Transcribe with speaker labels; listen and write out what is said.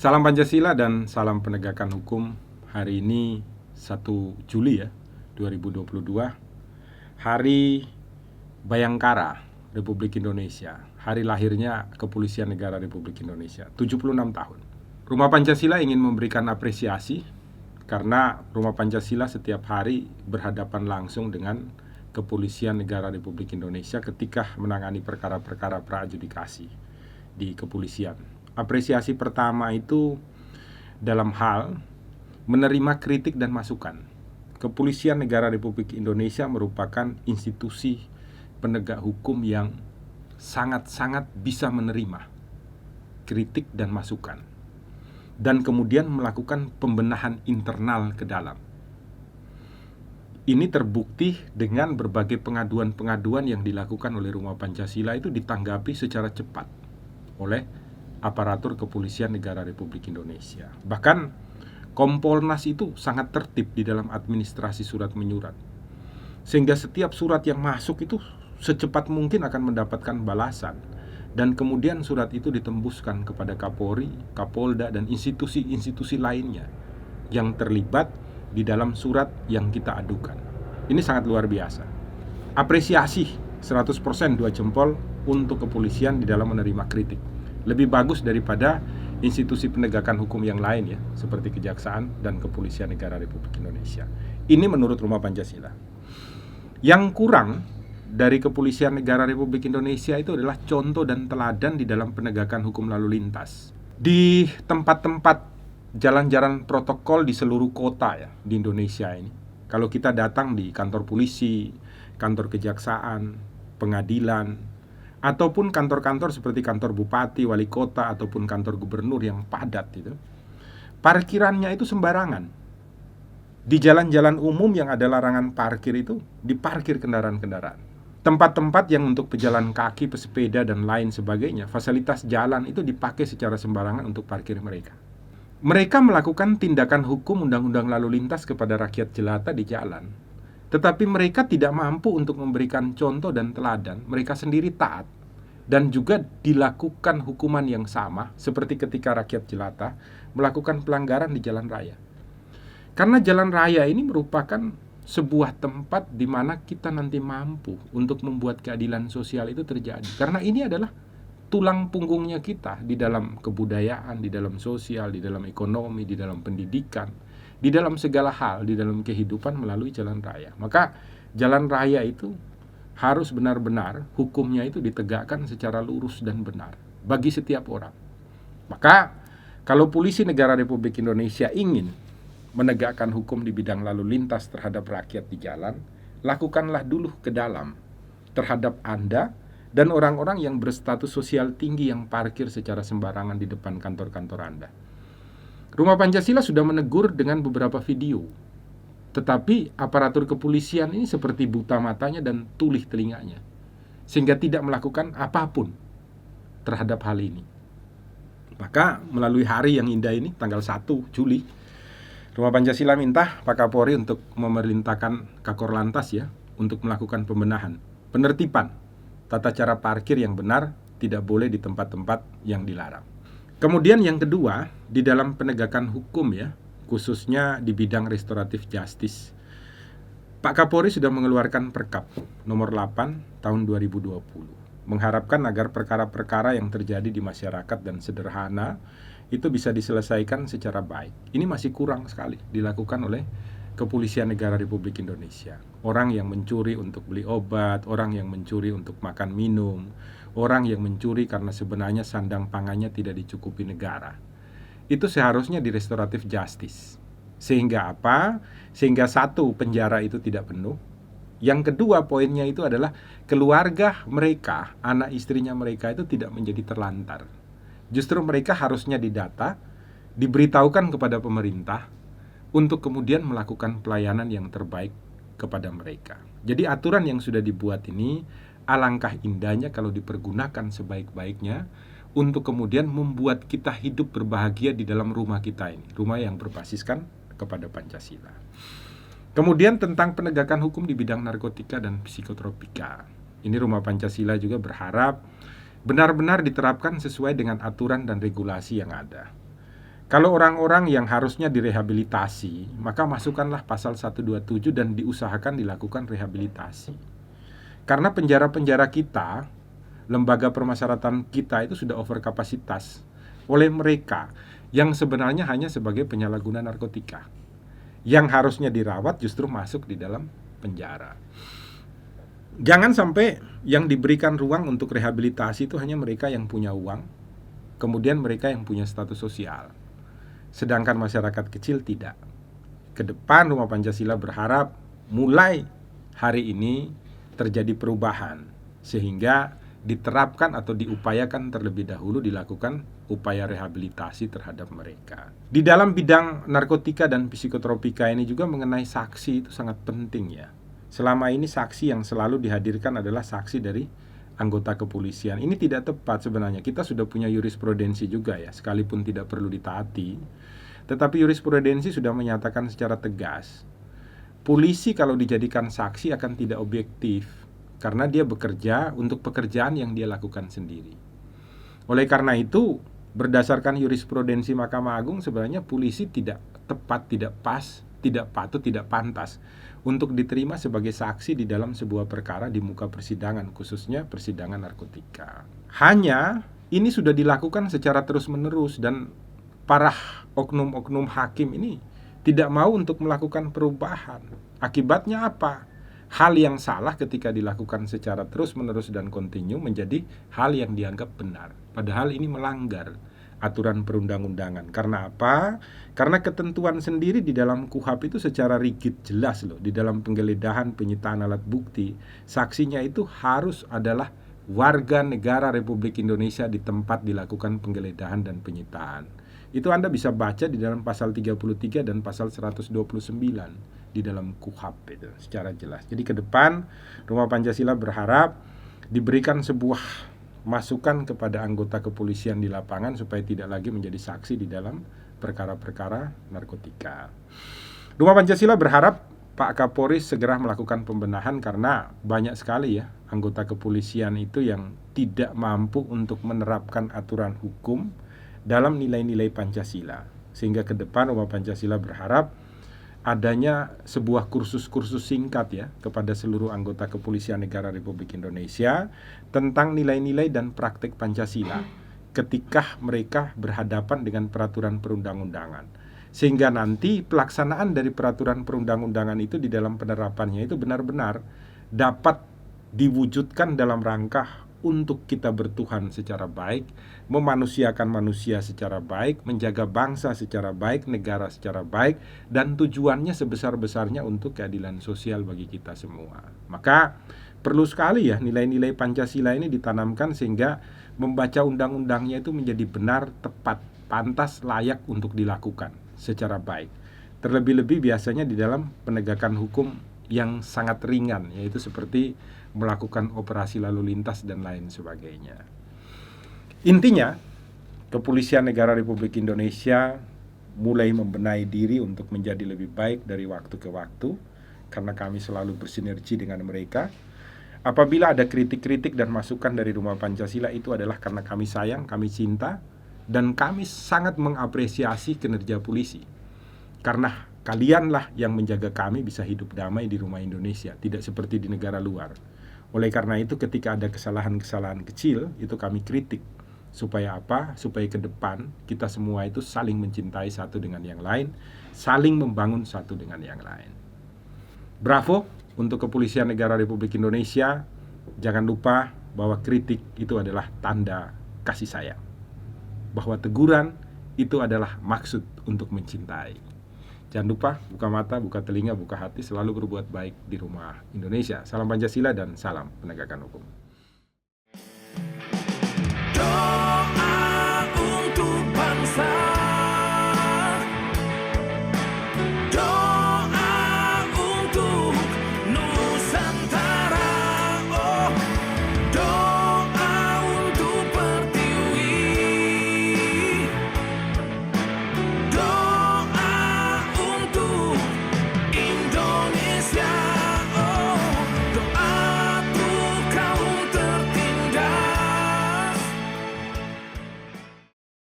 Speaker 1: Salam Pancasila dan salam penegakan hukum. Hari ini 1 Juli ya, 2022. Hari Bayangkara Republik Indonesia. Hari lahirnya Kepolisian Negara Republik Indonesia, 76 tahun. Rumah Pancasila ingin memberikan apresiasi karena Rumah Pancasila setiap hari berhadapan langsung dengan Kepolisian Negara Republik Indonesia ketika menangani perkara-perkara pra-adjudikasi di kepolisian. Apresiasi pertama itu dalam hal menerima kritik dan masukan. Kepolisian Negara Republik Indonesia merupakan institusi penegak hukum yang sangat-sangat bisa menerima kritik dan masukan, dan kemudian melakukan pembenahan internal ke dalam. Ini terbukti dengan berbagai pengaduan-pengaduan yang dilakukan oleh Rumah Pancasila itu ditanggapi secara cepat oleh aparatur Kepolisian Negara Republik Indonesia. Bahkan Kompolnas itu sangat tertib di dalam administrasi surat menyurat, sehingga setiap surat yang masuk itu secepat mungkin akan mendapatkan balasan, dan kemudian surat itu ditembuskan kepada Kapolri, Kapolda, dan institusi-institusi lainnya yang terlibat di dalam surat yang kita adukan. Ini sangat luar biasa. Apresiasi 100% 2 jempol untuk kepolisian di dalam menerima kritik. Lebih bagus daripada institusi penegakan hukum yang lain ya, seperti Kejaksaan dan Kepolisian Negara Republik Indonesia. Ini menurut Rumah Pancasila. Yang kurang dari Kepolisian Negara Republik Indonesia itu adalah contoh dan teladan di dalam penegakan hukum lalu lintas. Di tempat-tempat jalan-jalan protokol di seluruh kota ya di Indonesia ini, kalau kita datang di kantor polisi, kantor kejaksaan, pengadilan, ataupun kantor-kantor seperti kantor bupati, wali kota, ataupun kantor gubernur yang padat itu, parkirannya itu sembarangan. Di jalan-jalan umum yang ada larangan parkir itu diparkir kendaraan-kendaraan. Tempat-tempat yang untuk pejalan kaki, pesepeda, dan lain sebagainya, fasilitas jalan itu dipakai secara sembarangan untuk parkir mereka. Mereka melakukan tindakan hukum undang-undang lalu lintas kepada rakyat jelata di jalan, tetapi mereka tidak mampu untuk memberikan contoh dan teladan. Mereka sendiri taat, dan juga dilakukan hukuman yang sama seperti ketika rakyat jelata melakukan pelanggaran di jalan raya. Karena jalan raya ini merupakan sebuah tempat di mana kita nanti mampu untuk membuat keadilan sosial itu terjadi. Karena ini adalah tulang punggungnya kita di dalam kebudayaan, di dalam sosial, di dalam ekonomi, di dalam pendidikan, di dalam segala hal, di dalam kehidupan melalui jalan raya. Maka jalan raya itu harus benar-benar hukumnya itu ditegakkan secara lurus dan benar bagi setiap orang. Maka kalau Polisi Negara Republik Indonesia ingin menegakkan hukum di bidang lalu lintas terhadap rakyat di jalan, lakukanlah dulu ke dalam terhadap Anda dan orang-orang yang berstatus sosial tinggi yang parkir secara sembarangan di depan kantor-kantor Anda. Rumah Pancasila sudah menegur dengan beberapa video, tetapi aparatur kepolisian ini seperti buta matanya dan tuli telinganya, sehingga tidak melakukan apapun terhadap hal ini. Maka melalui hari yang indah ini, tanggal 1 Juli, Rumah Pancasila minta Pak Kapolri untuk memerintahkan Kakor Lantas ya, untuk melakukan pembenahan, penertiban tata cara parkir yang benar, tidak boleh di tempat-tempat yang dilarang. Kemudian yang kedua, di dalam penegakan hukum ya, khususnya di bidang restoratif justice, Pak Kapolri sudah mengeluarkan Perkap nomor 8 tahun 2020, mengharapkan agar perkara-perkara yang terjadi di masyarakat dan sederhana itu bisa diselesaikan secara baik. Ini masih kurang sekali dilakukan oleh Kepolisian Negara Republik Indonesia. Orang yang mencuri untuk beli obat, orang yang mencuri untuk makan minum, orang yang mencuri karena sebenarnya sandang pangannya tidak dicukupi negara, itu seharusnya di restoratif justice. Sehingga apa? Sehingga satu, penjara itu tidak penuh. Yang kedua, poinnya itu adalah keluarga mereka, anak istrinya mereka itu tidak menjadi terlantar. Justru mereka harusnya didata, diberitahukan kepada pemerintah untuk kemudian melakukan pelayanan yang terbaik kepada mereka. Jadi aturan yang sudah dibuat ini alangkah indahnya kalau dipergunakan sebaik-baiknya untuk kemudian membuat kita hidup berbahagia di dalam rumah kita ini, rumah yang berbasiskan kepada Pancasila. Kemudian tentang penegakan hukum di bidang narkotika dan psikotropika. Ini Rumah Pancasila juga berharap benar-benar diterapkan sesuai dengan aturan dan regulasi yang ada. Kalau orang-orang yang harusnya direhabilitasi, maka masukkanlah pasal 127 dan diusahakan dilakukan rehabilitasi. Karena penjara-penjara kita, lembaga permasyarakatan kita itu sudah over kapasitas oleh mereka yang sebenarnya hanya sebagai penyalahguna narkotika. Yang harusnya dirawat justru masuk di dalam penjara. Jangan sampai yang diberikan ruang untuk rehabilitasi itu hanya mereka yang punya uang, kemudian mereka yang punya status sosial. Sedangkan masyarakat kecil tidak. Ke depan Rumah Pancasila berharap mulai hari ini terjadi perubahan, sehingga diterapkan atau diupayakan terlebih dahulu dilakukan upaya rehabilitasi terhadap mereka. Di dalam bidang narkotika dan psikotropika ini juga mengenai saksi itu sangat penting ya. Selama ini saksi yang selalu dihadirkan adalah saksi dari anggota kepolisian. Ini tidak tepat sebenarnya. Kita sudah punya jurisprudensi juga ya, sekalipun tidak perlu ditaati. Tetapi jurisprudensi sudah menyatakan secara tegas, polisi kalau dijadikan saksi akan tidak objektif, karena dia bekerja untuk pekerjaan yang dia lakukan sendiri. Oleh karena itu, berdasarkan jurisprudensi Mahkamah Agung, sebenarnya polisi tidak tepat, tidak pas, tidak patut, tidak pantas untuk diterima sebagai saksi di dalam sebuah perkara di muka persidangan, khususnya persidangan narkotika. Hanya ini sudah dilakukan secara terus-menerus dan para oknum-oknum hakim ini tidak mau untuk melakukan perubahan. Akibatnya apa? Hal yang salah ketika dilakukan secara terus-menerus dan kontinu menjadi hal yang dianggap benar. Padahal ini melanggar aturan perundang-undangan. Karena apa? Karena ketentuan sendiri di dalam KUHP itu secara rigid jelas loh. Di dalam penggeledahan, penyitaan alat bukti, saksinya itu harus adalah warga negara Republik Indonesia di tempat dilakukan penggeledahan dan penyitaan. Itu Anda bisa baca di dalam pasal 33 dan pasal 129 di dalam KUHP itu secara jelas. Jadi ke depan Rumah Pancasila berharap diberikan sebuah masukan kepada anggota kepolisian di lapangan supaya tidak lagi menjadi saksi di dalam perkara-perkara narkotika. Rumah Pancasila berharap Pak Kapolri segera melakukan pembenahan karena banyak sekali ya anggota kepolisian itu yang tidak mampu untuk menerapkan aturan hukum dalam nilai-nilai Pancasila. Sehingga ke depan Rumah Pancasila berharap adanya sebuah kursus-kursus singkat ya kepada seluruh anggota kepolisian negara Republik Indonesia tentang nilai-nilai dan praktik Pancasila ketika mereka berhadapan dengan peraturan perundang-undangan. Sehingga nanti pelaksanaan dari peraturan perundang-undangan itu di dalam penerapannya itu benar-benar dapat diwujudkan dalam rangka untuk kita bertuhan secara baik, memanusiakan manusia secara baik, menjaga bangsa secara baik, negara secara baik, dan tujuannya sebesar-besarnya untuk keadilan sosial bagi kita semua. Maka perlu sekali ya nilai-nilai Pancasila ini ditanamkan sehingga membaca undang-undangnya itu menjadi benar, tepat, pantas, layak untuk dilakukan secara baik. Terlebih-lebih biasanya di dalam penegakan hukum yang sangat ringan, yaitu seperti melakukan operasi lalu lintas dan lain sebagainya. Intinya, Kepolisian Negara Republik Indonesia mulai membenahi diri untuk menjadi lebih baik dari waktu ke waktu, karena kami selalu bersinergi dengan mereka. Apabila ada kritik-kritik dan masukan dari Rumah Pancasila, itu adalah karena kami sayang, kami cinta, dan kami sangat mengapresiasi kinerja polisi. Karena kalianlah yang menjaga kami bisa hidup damai di rumah Indonesia, tidak seperti di negara luar. Oleh karena itu ketika ada kesalahan-kesalahan kecil, itu kami kritik. Supaya apa? Supaya ke depan kita semua itu saling mencintai satu dengan yang lain, saling membangun satu dengan yang lain. Bravo untuk Kepolisian Negara Republik Indonesia. Jangan lupa bahwa kritik itu adalah tanda kasih sayang. Bahwa teguran itu adalah maksud untuk mencintai. Jangan lupa buka mata, buka telinga, buka hati, selalu berbuat baik di rumah Indonesia. Salam Pancasila dan salam penegakan hukum.